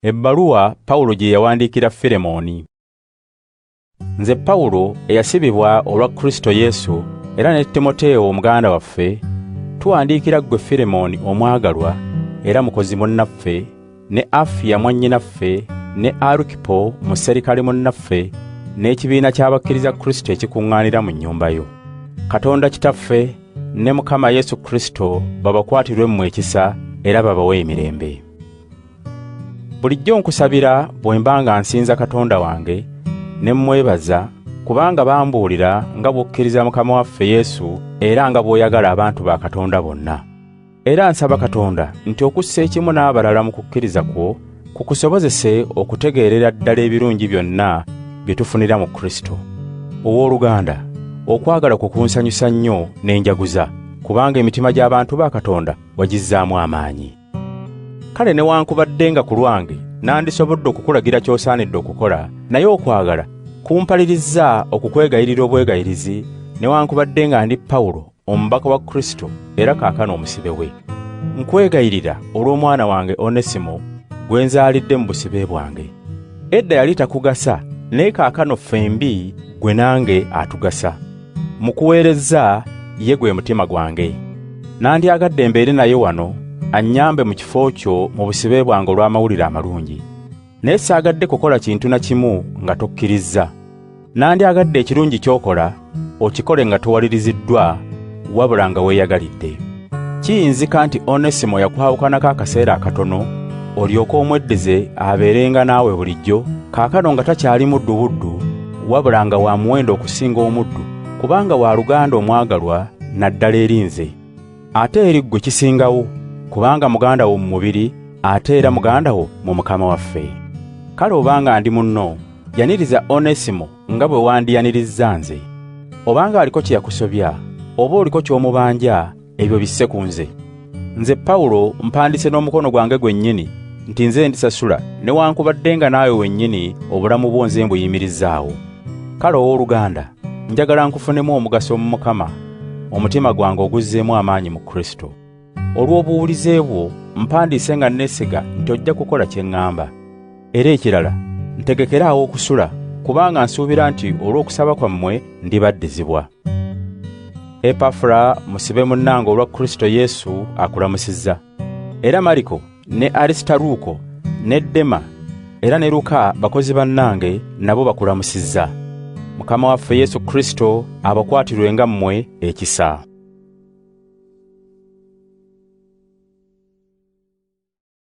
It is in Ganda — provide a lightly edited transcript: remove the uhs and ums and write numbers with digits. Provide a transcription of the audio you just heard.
Ebbaluwa Pawulo gye yawandiikira Philemoni. Nze Pawulo eyasibibwa olwa Kristo Yesu era ne Timoteyo omuganda waffe, tuwandiikira ggwe Philemoni omwagalwa era mukozi munnaffe, ne Afiya mwannyinaffe, ne Arukipo muserikale munnaffe, n'ekibiina ky'abakkiriza Kristo ekikuŋŋaanira mu nnyumba yo. Katonda Kitaffe ne Mukama Yesu Kristo babakwatirwe mmwe ekisa era babawe emirembe. Bulijjo nkusabira bwe mba nga nsinza Katonda wange ne mmwebaza kubanga bambuulira nga bw'okkiriza Mukama waffe Yesu era nga bw'oyagala abantu ba Katonda bonna. Era nsaba Katonda nti okussa ekimu n'abalala mu kukkiriza kwo kukusobozese okutegeerera ddala ebirungi byonna bye tufunira mu Kristo. Owooluganda, okwagala kukunsanyusa nnyo n'enjaguza kubanga emitima gy'abantu ba Katonda wagizzaamu amaanyi. Kale newankubadde nga ku lwange nandisobodde okukulagira ky'osaanidde okukola, naye okwagala kumpalirizza okukwegayirira obwegayirizi newankubadde nga ndi Pawulo omubaka wa Kristo era kaakano omusibe we. Nkwegayirira olw'omwana wange Onesimo gwe nzaalidde mu busibe bwange. Edda yali takugasa naye kaakano ffembi gwe nange atugasa. Mukuweerezza ye gwe mutima gwange. Nandyagadde mbeere naye wano annyambe mu kifo kyo mu busibe bwange olw'amawulire amalungi. Naye saagadde kukola kintu na kimu nga tokkirizza. Nandyagadde ekirungi ky'okola okikole nga towaliriziddwa wabula nga weeyagalidde. Kiyinzika nti Onesimo yakwawukanako akaseera akatono olyoke omweddize abeerenga naawe bulijjo, kaakano nga takyali muddu buddu wabula nga wa muwendo okusinga omuddu, kubanga wa luganda omwagalwa naddala erinze. Ate eri ggwe kisingawo kubanga muganda wo mu mubiri ate era muganda wo mu Mukama waffe. Kale obanga ndi munno, yaniriza Onesimo nga bwe wandiyanirizza nze. Obanga aliko kye yakusobya oba oliko ky'omubanja, ebyo bisse ku nze. Nze Pawulo mpandise n'omukono gwange gwennyini nti nze ndisasula newankubadde nga naawe wennyini obulamu bwo nze mbuyimirizzaawo. Kale owooluganda, njagala nkufunemu omugaso mu Mukama, omutima gwange oguzzeemu amaanyi mu Kristo. Olw'obuwulize bwo mpandiise nga neesiga nti ojja kukola kye ŋŋamba. Era ekirala ntegekeraawo okusula kubanga nsuubira nti olw'okusaba kwammwe ndibaddizibwa. Epafula musibe munnange olwa Kristo Yesu akulamusizza. Era Mariko ne Arisitaluuko ne Dema era ne Luka bakozi bannange nabo bakulamusizza. Mukama waffe Yesu Kristo abakwatirwenga mmwe ekisa.